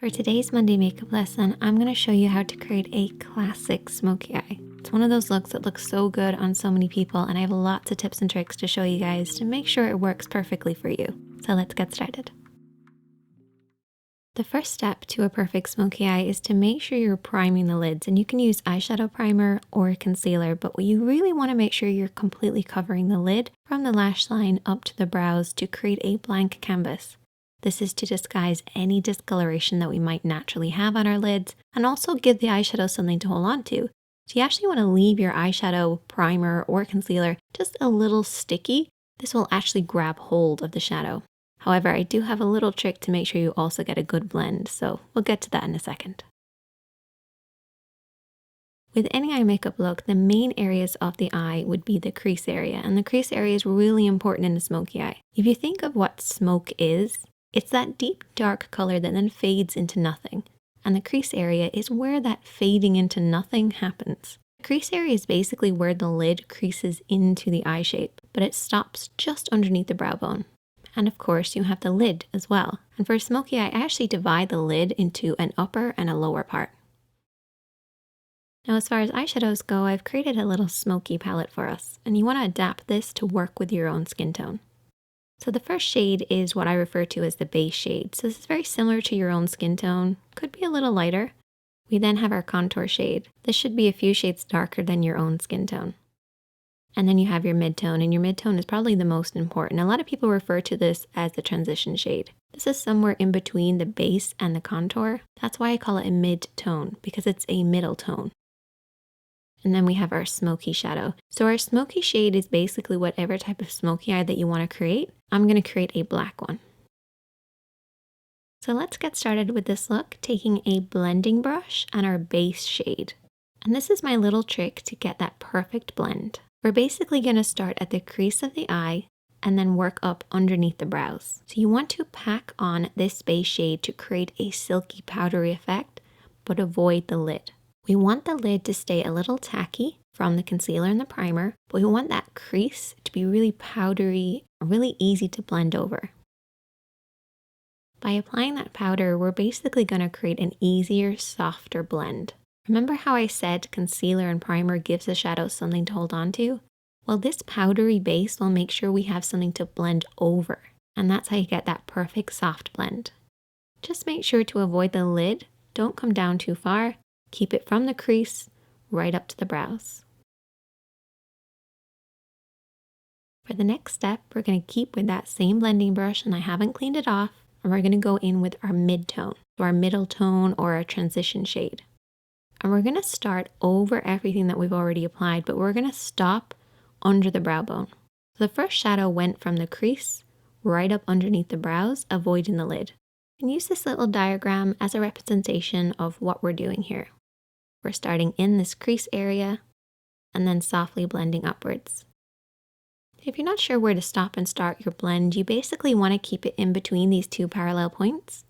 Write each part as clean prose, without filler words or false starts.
For today's Monday makeup lesson, I'm going to show you how to create a classic smoky eye. It's one of those looks that looks so good on so many people, and I have lots of tips and tricks to show you guys to make sure it works perfectly for you. So let's get started. The first step to a perfect smoky eye is to make sure you're priming the lids, and you can use eyeshadow primer or concealer, but what you really want to make sure you're completely covering the lid from the lash line up to the brows to create a blank canvas. This is to disguise any discoloration that we might naturally have on our lids and also give the eyeshadow something to hold on to. So you actually want to leave your eyeshadow primer or concealer just a little sticky. This will actually grab hold of the shadow. However, I do have a little trick to make sure you also get a good blend, so we'll get to that in a second. With any eye makeup look, the main areas of the eye would be the crease area, and the crease area is really important in a smoky eye. If you think of what smoke is, it's that deep dark color that then fades into nothing, and the crease area is where that fading into nothing happens. The crease area is basically where the lid creases into the eye shape, but it stops just underneath the brow bone. And of course, you have the lid as well. And for a smoky eye, I actually divide the lid into an upper and a lower part. Now, as far as eyeshadows go, I've created a little smoky palette for us, and you want to adapt this to work with your own skin tone. So the first shade is what I refer to as the base shade. So this is very similar to your own skin tone, could be a little lighter. We then have our contour shade. This should be a few shades darker than your own skin tone. And then you have your mid-tone, and your mid-tone is probably the most important. A lot of people refer to this as the transition shade. This is somewhere in between the base and the contour. That's why I call it a mid-tone, because it's a middle tone. And then we have our smoky shadow. So our smoky shade is basically whatever type of smoky eye that you want to create. I'm going to create a black one. So let's get started with this look, taking a blending brush and our base shade. And this is my little trick to get that perfect blend. We're basically going to start at the crease of the eye and then work up underneath the brows. So you want to pack on this base shade to create a silky powdery effect, but avoid the lid. We want the lid to stay a little tacky from the concealer and the primer, but we want that crease to be really powdery, really easy to blend over. By applying that powder, we're basically going to create an easier, softer blend. Remember how I said concealer and primer gives the shadow something to hold on to? Well, this powdery base will make sure we have something to blend over, and that's how you get that perfect soft blend. Just make sure to avoid the lid, don't come down too far, keep it from the crease right up to the brows. For the next step, we're going to keep with that same blending brush, and I haven't cleaned it off, and we're going to go in with our mid-tone, so our middle tone or our transition shade. And we're going to start over everything that we've already applied, but we're going to stop under the brow bone. So the first shadow went from the crease right up underneath the brows, avoiding the lid. And use this little diagram as a representation of what we're doing here. We're starting in this crease area and then softly blending upwards. If you're not sure where to stop and start your blend, you basically want to keep it in between these two parallel points.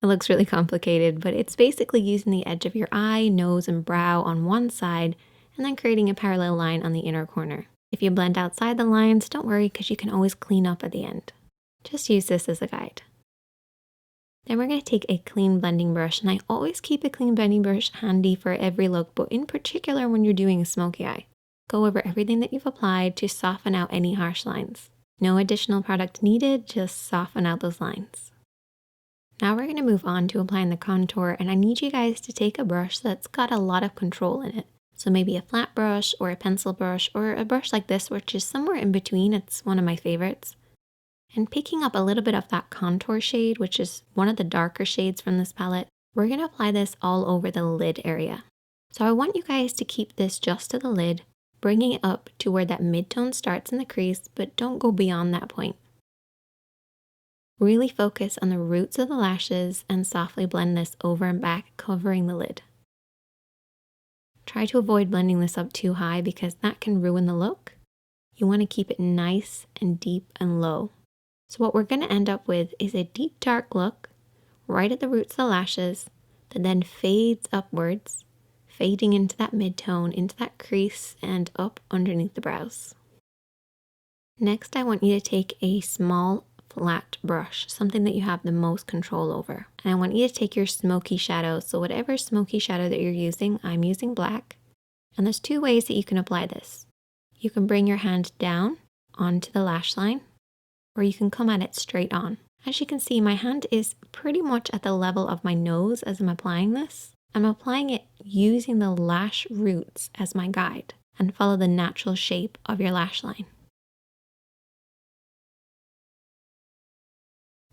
It looks really complicated, but it's basically using the edge of your eye, nose, and brow on one side, and then creating a parallel line on the inner corner. If you blend outside the lines, don't worry because you can always clean up at the end. Just use this as a guide. Then we're going to take a clean blending brush, and I always keep a clean blending brush handy for every look, but in particular when you're doing a smoky eye. Go over everything that you've applied to soften out any harsh lines. No additional product needed, just soften out those lines. Now we're going to move on to applying the contour, and I need you guys to take a brush that's got a lot of control in it. So maybe a flat brush or a pencil brush or a brush like this, which is somewhere in between. It's one of my favorites. And picking up a little bit of that contour shade, which is one of the darker shades from this palette, we're going to apply this all over the lid area. So I want you guys to keep this just to the lid, bringing it up to where that mid-tone starts in the crease, but don't go beyond that point. Really focus on the roots of the lashes and softly blend this over and back, covering the lid. Try to avoid blending this up too high because that can ruin the look. You want to keep it nice and deep and low. So what we're going to end up with is a deep dark look right at the roots of the lashes that then fades upwards, fading into that mid-tone, into that crease, and up underneath the brows. Next, I want you to take a small flat brush, something that you have the most control over. And I want you to take your smoky shadow. So whatever smoky shadow that you're using, I'm using black. And there's two ways that you can apply this. You can bring your hand down onto the lash line, or you can come at it straight on. As you can see, my hand is pretty much at the level of my nose as I'm applying this. I'm applying it using the lash roots as my guide, and follow the natural shape of your lash line.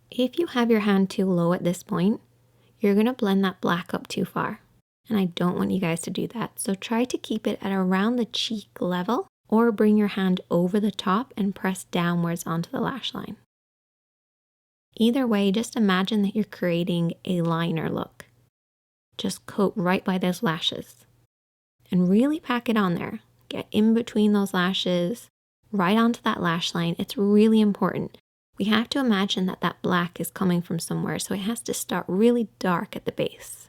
If you have your hand too low at this point, you're going to blend that black up too far. And I don't want you guys to do that. So try to keep it at around the cheek level, or bring your hand over the top and press downwards onto the lash line. Either way, just imagine that you're creating a liner look. Just coat right by those lashes and really pack it on there. Get in between those lashes, right onto that lash line. It's really important. We have to imagine that that black is coming from somewhere, so it has to start really dark at the base.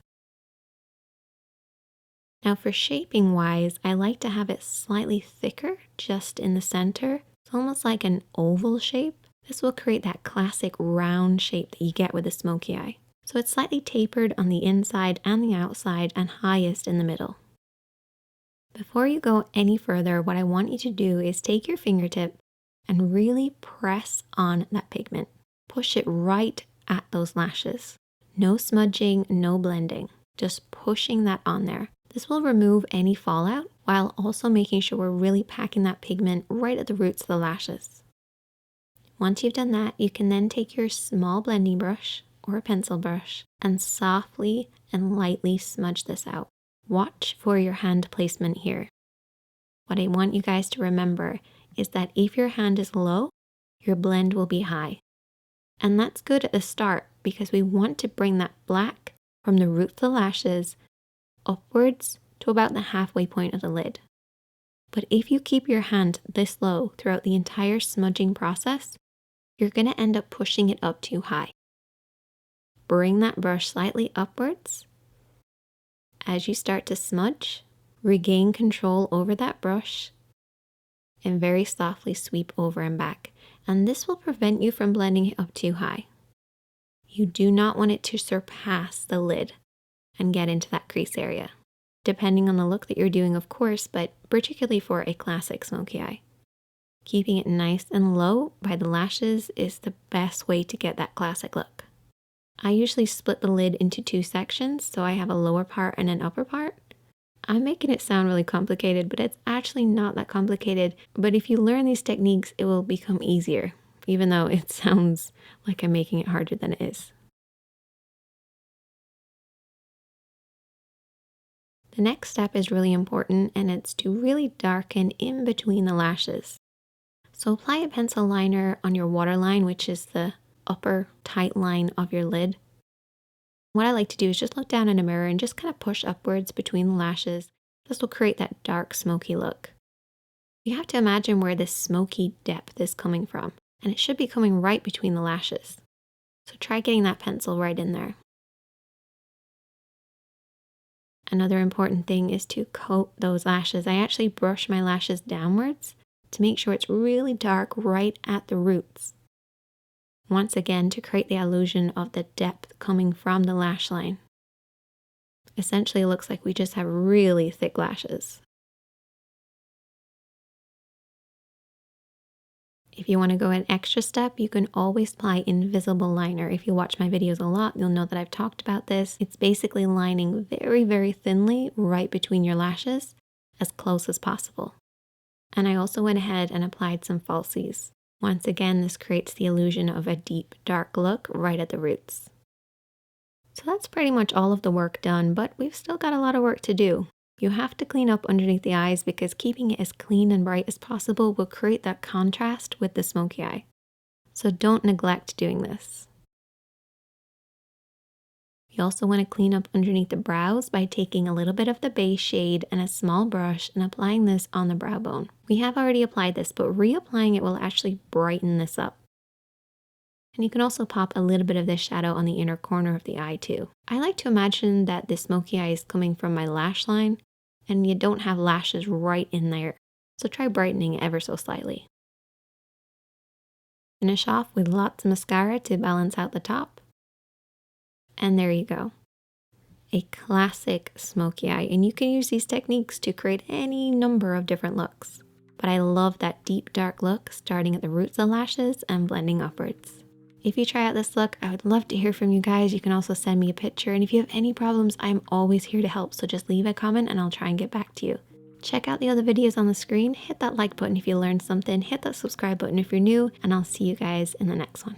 Now for shaping wise, I like to have it slightly thicker just in the center. It's almost like an oval shape. This will create that classic round shape that you get with a smoky eye. So it's slightly tapered on the inside and the outside, and highest in the middle. Before you go any further, what I want you to do is take your fingertip and really press on that pigment. Push it right at those lashes. No smudging, no blending, just pushing that on there. This will remove any fallout while also making sure we're really packing that pigment right at the roots of the lashes. Once you've done that, you can then take your small blending brush or a pencil brush and softly and lightly smudge this out. Watch for your hand placement here. What I want you guys to remember is that if your hand is low, your blend will be high. And that's good at the start because we want to bring that black from the root of the lashes upwards to about the halfway point of the lid. But if you keep your hand this low throughout the entire smudging process, you're going to end up pushing it up too high. Bring that brush slightly upwards. As you start to smudge, regain control over that brush and very softly sweep over and back. And this will prevent you from blending it up too high. You do not want it to surpass the lid and get into that crease area, depending on the look that you're doing, of course, but particularly for a classic smoky eye. Keeping it nice and low by the lashes is the best way to get that classic look. I usually split the lid into two sections, so I have a lower part and an upper part. I'm making it sound really complicated, but it's actually not that complicated. But if you learn these techniques, it will become easier, even though it sounds like I'm making it harder than it is. The next step is really important, and it's to really darken in between the lashes. So apply a pencil liner on your waterline, which is the upper tight line of your lid. What I like to do is just look down in a mirror and just kind of push upwards between the lashes. This will create that dark smoky look. You have to imagine where this smoky depth is coming from, and it should be coming right between the lashes. So try getting that pencil right in there. Another important thing is to coat those lashes. I actually brush my lashes downwards to make sure it's really dark right at the roots. Once again, to create the illusion of the depth coming from the lash line. Essentially, it looks like we just have really thick lashes. If you want to go an extra step, you can always apply invisible liner. If you watch my videos a lot, you'll know that I've talked about this. It's basically lining very, very thinly right between your lashes, as close as possible. And I also went ahead and applied some falsies. Once again, this creates the illusion of a deep, dark look right at the roots. So that's pretty much all of the work done, but we've still got a lot of work to do. You have to clean up underneath the eyes because keeping it as clean and bright as possible will create that contrast with the smoky eye. So don't neglect doing this. You also want to clean up underneath the brows by taking a little bit of the base shade and a small brush and applying this on the brow bone. We have already applied this, but reapplying it will actually brighten this up. And you can also pop a little bit of this shadow on the inner corner of the eye too. I like to imagine that the smoky eye is coming from my lash line and you don't have lashes right in there. So try brightening it ever so slightly. Finish off with lots of mascara to balance out the top. And there you go. A classic smoky eye, and you can use these techniques to create any number of different looks. But I love that deep dark look starting at the roots of lashes and blending upwards. If you try out this look, I would love to hear from you guys. You can also send me a picture, and if you have any problems, I'm always here to help, so just leave a comment and I'll try and get back to you. Check out the other videos on the screen, hit that like button if you learned something, hit that subscribe button if you're new, and I'll see you guys in the next one.